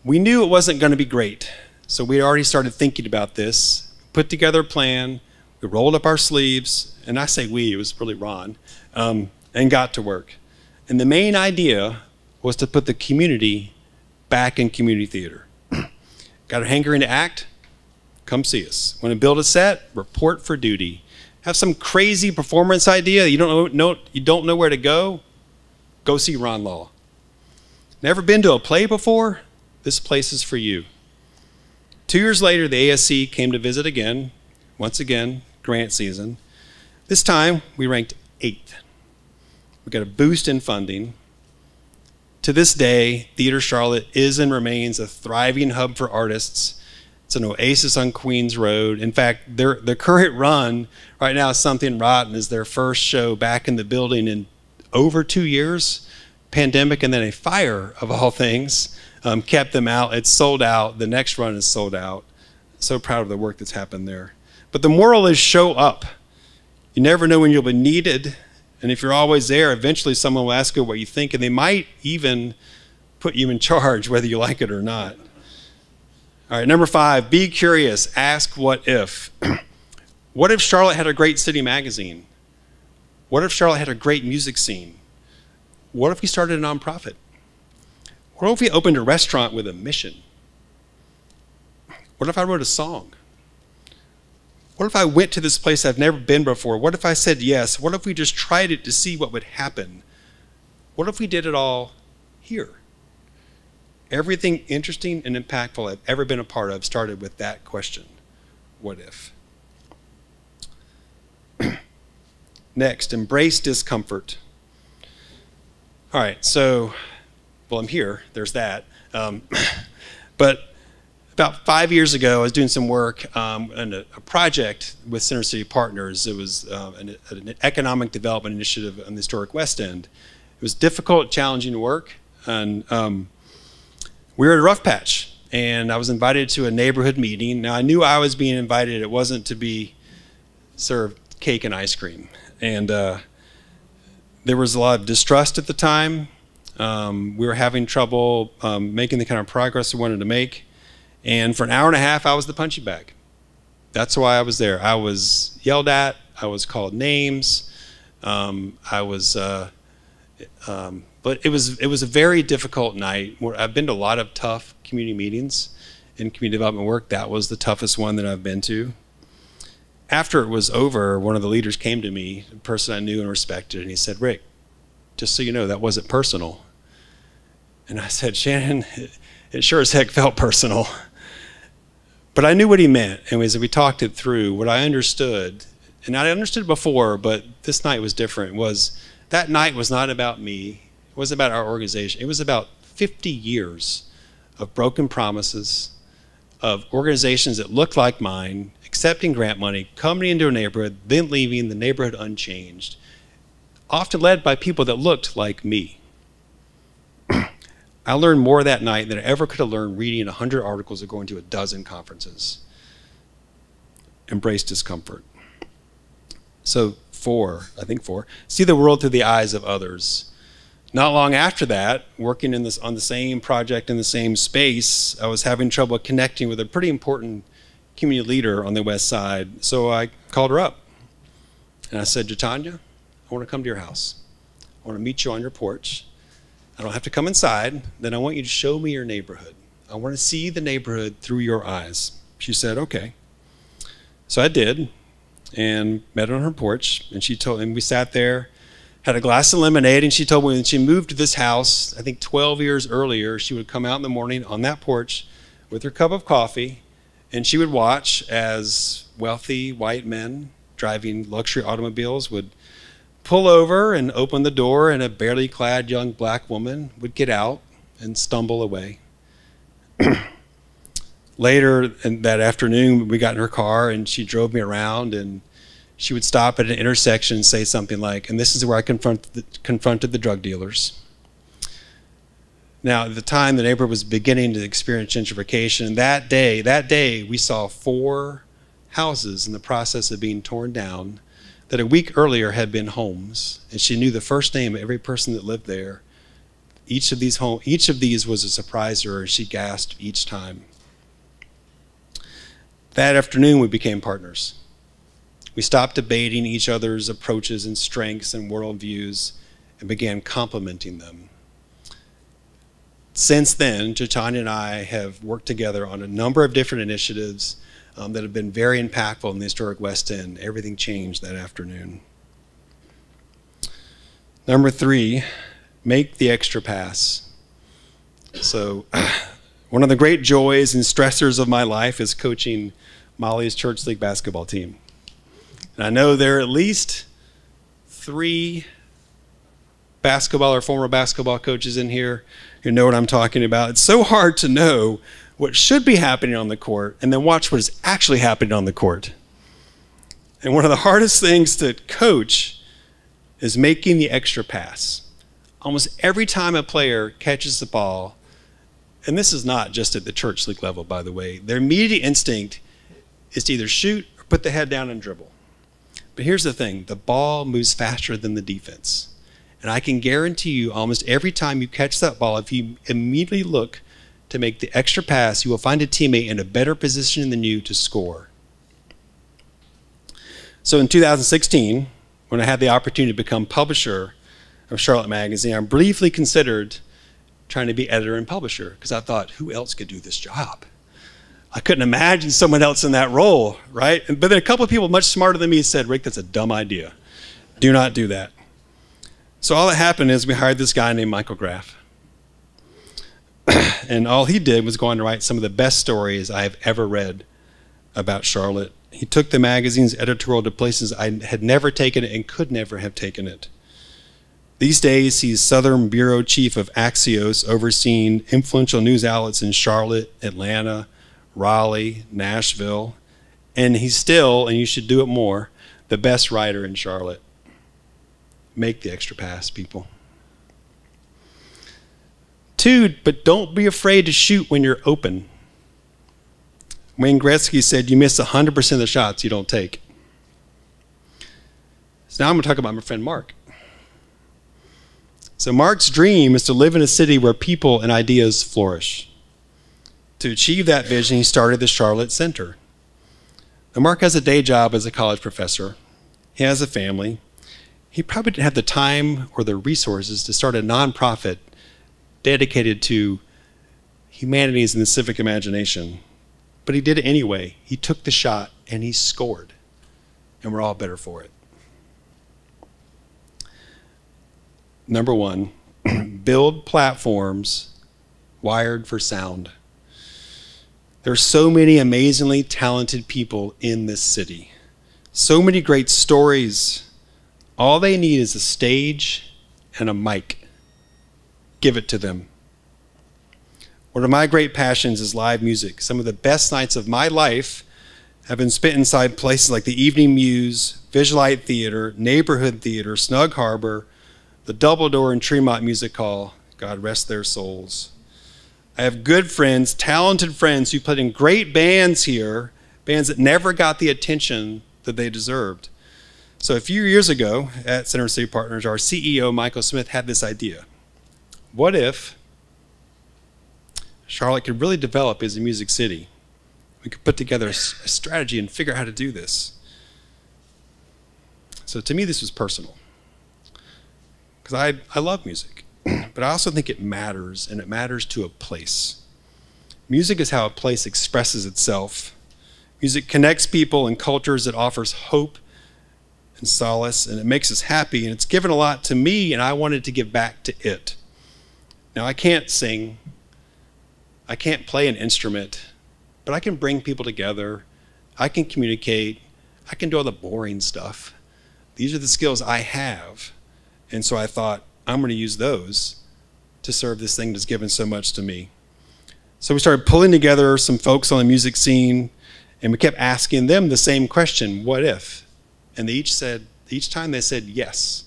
We knew it wasn't going to be great, so we already started thinking about this, put together a plan, we rolled up our sleeves, and I say we, it was really Ron, and got to work. And the main idea was to put the community back in community theater. Got a hankering to act? Come see us. Want to build a set? Report for duty. Have some crazy performance idea you don't know where to go? Go see Ron Law. Never been to a play before? This place is for you. 2 years later, the ASC came to visit again. Once again, grant season. This time, we ranked 8th. We got a boost in funding. To this day, Theater Charlotte is and remains a thriving hub for artists. It's an oasis on Queens Road. In fact, their current run right now, Something Rotten, is their first show back in the building in over 2 years. Pandemic and then a fire, of all things, kept them out. It's sold out. The next run is sold out. So proud of the work that's happened there. But the moral is show up. You never know when you'll be needed. And if you're always there, eventually someone will ask you what you think, and they might even put you in charge, whether you like it or not. All right, number 5, be curious. Ask what if. What if Charlotte had a great city magazine? What if Charlotte had a great music scene? What if we started a nonprofit? What if we opened a restaurant with a mission? What if I wrote a song? What if I went to this place I've never been before? What if I said yes? What if we just tried it to see what would happen? What if we did it all here? Everything interesting and impactful I've ever been a part of started with that question. What if? Next, embrace discomfort. All right, so, well, I'm here. There's that. But about 5 years ago, I was doing some work on a project with Center City Partners. It was an economic development initiative on the historic West End. It was difficult, challenging work, and we were at a rough patch. And I was invited to a neighborhood meeting. Now, I knew I was being invited. It wasn't to be served cake and ice cream. And there was a lot of distrust at the time. We were having trouble making the kind of progress we wanted to make. And for an hour and a half, I was the punching bag. That's why I was there. I was yelled at. I was called names. But it was a very difficult night. I've been to a lot of tough community meetings in community development work. That was the toughest one that I've been to. After it was over, one of the leaders came to me, a person I knew and respected, and he said, "Rick, just so you know, that wasn't personal." And I said, "Shannon, it sure as heck felt personal." But I knew what he meant, and as we talked it through, what I understood, and I understood before, but this night was different, was that night was not about me. It wasn't about our organization. It was about 50 years of broken promises, of organizations that looked like mine, accepting grant money, coming into a neighborhood, then leaving the neighborhood unchanged, often led by people that looked like me. I learned more that night than I ever could have learned reading 100 articles or going to a dozen conferences. Embrace discomfort. So I think four, see the world through the eyes of others. Not long after that, working on the same project in the same space, I was having trouble connecting with a pretty important community leader on the West Side. So I called her up and I said, "Jatanya, I want to come to your house. I want to meet you on your porch. I don't have to come inside. Then I want you to show me your neighborhood. I want to see the neighborhood through your eyes." She said, "Okay." So I did, and met her on her porch, and we sat there, had a glass of lemonade, and she told me when she moved to this house, I think 12 years earlier, she would come out in the morning on that porch with her cup of coffee, and she would watch as wealthy white men driving luxury automobiles would pull over and open the door, and a barely clad young black woman would get out and stumble away. Later that afternoon, we got in her car and she drove me around, and she would stop at an intersection and say something like, "And this is where I confronted the drug dealers." Now, at the time, the neighborhood was beginning to experience gentrification. And that day, we saw 4 houses in the process of being torn down that a week earlier had been homes, and she knew the first name of every person that lived there. Each of these was a surprise to her, and she gasped each time. That afternoon, we became partners. We stopped debating each other's approaches and strengths and worldviews and began complementing them. Since then, Jatanya and I have worked together on a number of different initiatives that have been very impactful in the historic West End. Everything changed that afternoon. Number 3, make the extra pass. So one of the great joys and stressors of my life is coaching Molly's Church League basketball team. And I know there are at least 3 basketball or former basketball coaches in here who know what I'm talking about. It's so hard to know what should be happening on the court and then watch what is actually happening on the court. And one of the hardest things to coach is making the extra pass. Almost every time a player catches the ball, and this is not just at the church league level, by the way, their immediate instinct is to either shoot or put the head down and dribble. But here's the thing, the ball moves faster than the defense. And I can guarantee you almost every time you catch that ball, if you immediately look to make the extra pass, you will find a teammate in a better position than you to score. So in 2016, when I had the opportunity to become publisher of Charlotte Magazine, I briefly considered trying to be editor and publisher because I thought, who else could do this job? I couldn't imagine someone else in that role, right? But then a couple of people much smarter than me said, Rick, that's a dumb idea. Do not do that. So all that happened is we hired this guy named Michael Graff. And all he did was go on to write some of the best stories I have ever read about Charlotte. He took the magazine's editorial to places I had never taken it and could never have taken it. These days, he's Southern Bureau Chief of Axios, overseeing influential news outlets in Charlotte, Atlanta, Raleigh, Nashville, and he's still, and you should do it more, the best writer in Charlotte. Make the extra pass, people. 2, but don't be afraid to shoot when you're open. Wayne Gretzky said you miss 100% of the shots you don't take. So now I'm going to talk about my friend Mark. So Mark's dream is to live in a city where people and ideas flourish. To achieve that vision, he started the Charlotte Center. Now Mark has a day job as a college professor. He has a family. He probably didn't have the time or the resources to start a nonprofit dedicated to humanities and the civic imagination. But he did it anyway. He took the shot and he scored. And we're all better for it. Number 1, build platforms wired for sound. There are so many amazingly talented people in this city. So many great stories. All they need is a stage and a mic. Give it to them. One of my great passions is live music. Some of the best nights of my life have been spent inside places like the Evening Muse, Visualite Theater, Neighborhood Theater, Snug Harbor, the Double Door and Tremont Music Hall. God rest their souls. I have good friends, talented friends who played in great bands here, bands that never got the attention that they deserved. So a few years ago at Center City Partners, our CEO, Michael Smith, had this idea. What if Charlotte could really develop as a music city? We could put together a strategy and figure out how to do this. So to me, this was personal. Because I love music, but I also think it matters, and it matters to a place. Music is how a place expresses itself. Music connects people and cultures. It offers hope and solace, and it makes us happy, and it's given a lot to me, and I wanted to give back to it. Now, I can't sing. I can't play an instrument, but I can bring people together. I can communicate. I can do all the boring stuff. These are the skills I have. And so I thought, I'm going to use those to serve this thing that's given so much to me. So we started pulling together some folks on the music scene, and we kept asking them the same question, what if? And they each time they said yes.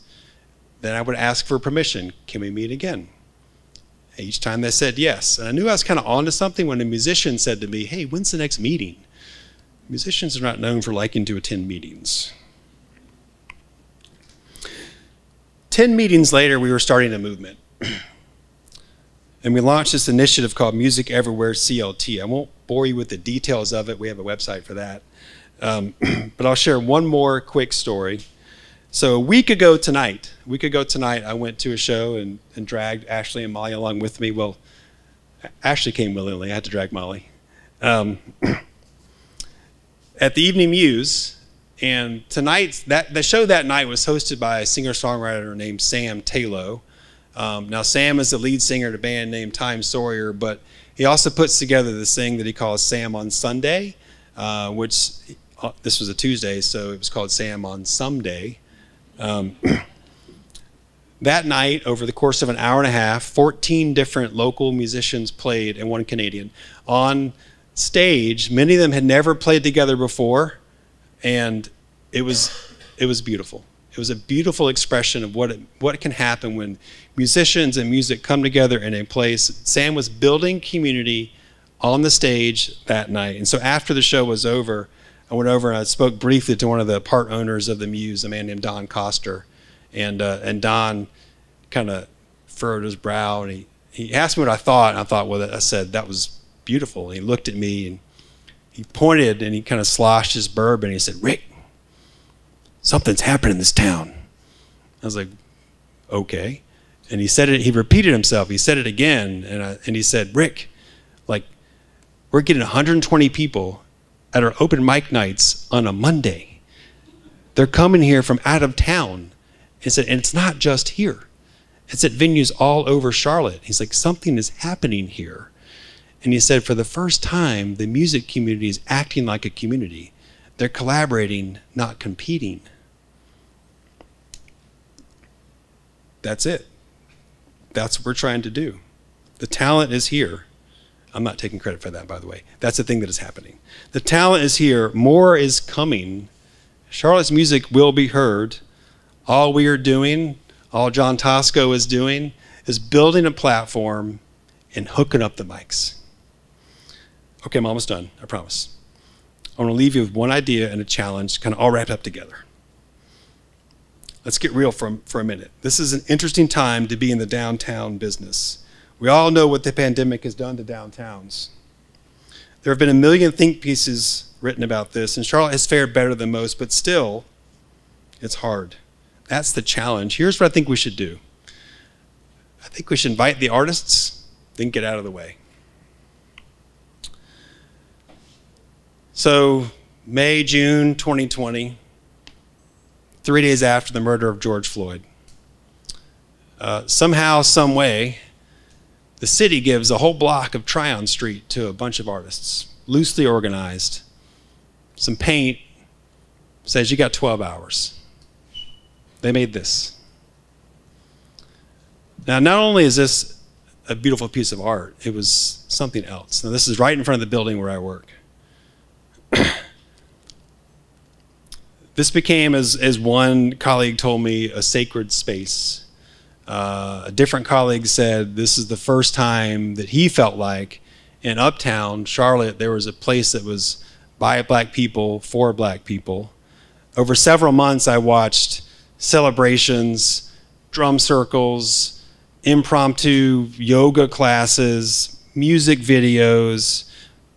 Then I would ask for permission, can we meet again? And each time they said yes. And I knew I was kind of onto something when a musician said to me, hey, when's the next meeting? Musicians are not known for liking to attend meetings. 10 meetings later, we were starting a movement. And we launched this initiative called Music Everywhere CLT. I won't bore you with the details of it. We have a website for that. But I'll share one more quick story. So a week ago tonight, I went to a show and dragged Ashley and Molly along with me. Well, Ashley came willingly. I had to drag Molly. At the Evening Muse, and the show that night was hosted by a singer-songwriter named Sam Tayloe. Now Sam is the lead singer of a band named Time Sawyer, but he also puts together this thing that he calls Sam on Sunday, which this was a Tuesday, so it was called Sam on Someday. That night, over the course of an hour and a half, 14 different local musicians played, and one Canadian, on stage. Many of them had never played together before. And it was beautiful. It was a beautiful expression of what can happen when musicians and music come together in a place. Sam was building community on the stage that night. And so after the show was over, I went over and I spoke briefly to one of the part owners of the Muse, a man named Don Coster. And Don kind of furrowed his brow, and he asked me what I thought. And I thought, well, I said, that was beautiful. And he looked at me and he pointed and he kind of sloshed his bourbon. He said, Rick, something's happening in this town. I was like, okay. And he said it, he repeated himself. He said it again. And he said, Rick, like, We're getting 120 people at our open mic nights on a Monday. They're coming here from out of town. And it's not just here. It's at venues all over Charlotte. He's like, something is happening here. And he said, for the first time, the music community is acting like a community. They're collaborating, not competing. That's it. That's what we're trying to do. The talent is here. I'm not taking credit for that, by the way. That's the thing that is happening. The talent is here. More is coming. Charlotte's music will be heard. All we are doing, all John Tosco is doing, is building a platform and hooking up the mics. Okay, I'm almost done, I promise. I want to leave you with one idea and a challenge, kind of all wrapped up together. Let's get real for a minute. This is an interesting time to be in the downtown business. We all know what the pandemic has done to downtowns. There have been a million think pieces written about this, and Charlotte has fared better than most, but still, it's hard. That's the challenge. Here's what I think we should do. I think we should invite the artists, then get out of the way. So, May, June 2020, 3 days after the murder of George Floyd, somehow, some way, the city gives a whole block of Tryon Street to a bunch of artists, loosely organized. Some paint, says you got 12 hours. They made this. Now, not only is this a beautiful piece of art, it was something else. Now, this is right in front of the building where I work. This became, as one colleague told me, a sacred space. A different colleague said this is the first time that he felt like in Uptown, Charlotte, there was a place that was by black people, for black people. Over several months, I watched celebrations, drum circles, impromptu yoga classes, music videos,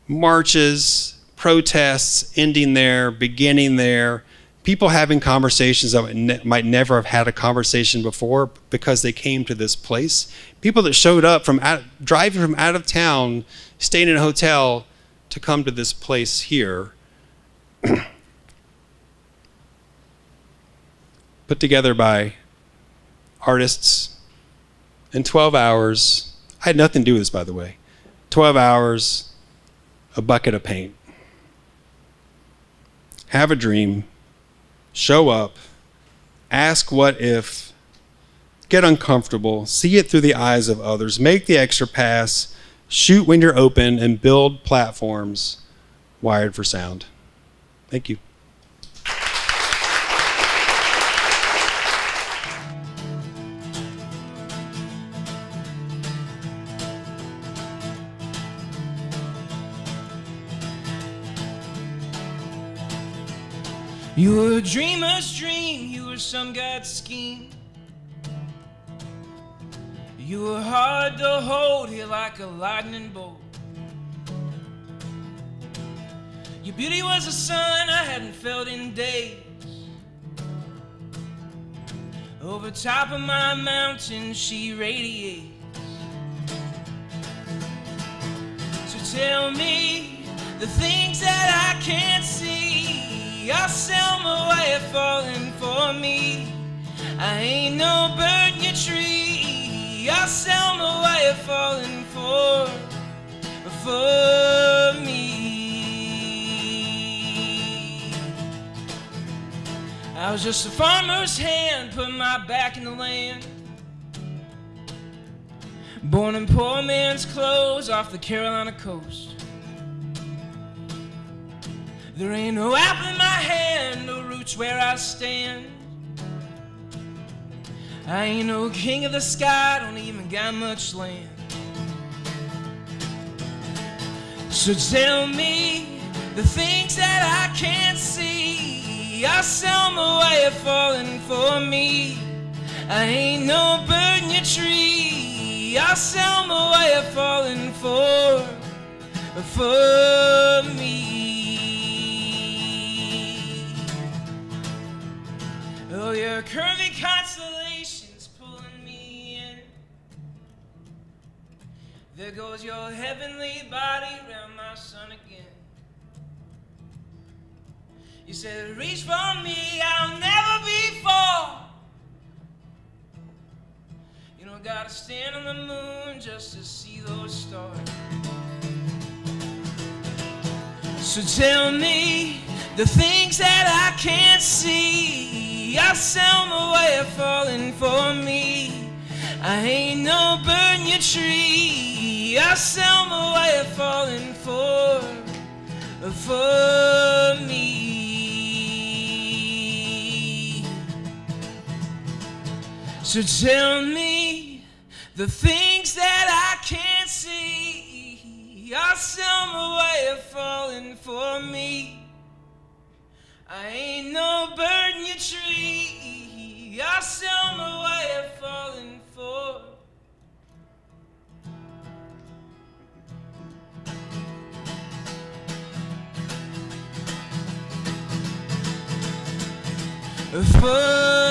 marches, protests, ending there, beginning there, people having conversations that might never have had a conversation before because they came to this place. People that showed up driving from out of town, staying in a hotel to come to this place here. Put together by artists in 12 hours. I had nothing to do with this, by the way. 12 hours, a bucket of paint. Have a dream. Show up, ask what if, get uncomfortable, see it through the eyes of others, make the extra pass, shoot when you're open, and build platforms wired for sound. Thank you. You were a dreamer's dream, you were some God's scheme. You were hard to hold here like a lightning bolt. Your beauty was a sun I hadn't felt in days. Over top of my mountain she radiates. So tell me the things that I can't see. I sell my way falling for me. I ain't no bird in your tree. I sell my way falling for me. I was just a farmer's hand, put my back in the land. Born in poor man's clothes off the Carolina coast. There ain't no apple in my hand, no roots where I stand. I ain't no king of the sky, don't even got much land. So tell me the things that I can't see. I sell my way falling for me. I ain't no bird in your tree. I sell my way falling for me. Oh, your curvy constellations pulling me in. The There goes your heavenly body round my sun again. You said, reach for me, I'll never be far. You don't gotta stand on the moon just to see those stars. So tell me the things that I can't see. I sell my way of falling for me. I ain't no bird in your tree. I sell my way of falling for me. So tell me the things that I can't see. I sell my way of falling for me. I ain't no bird in your tree. I sell my way of falling for. For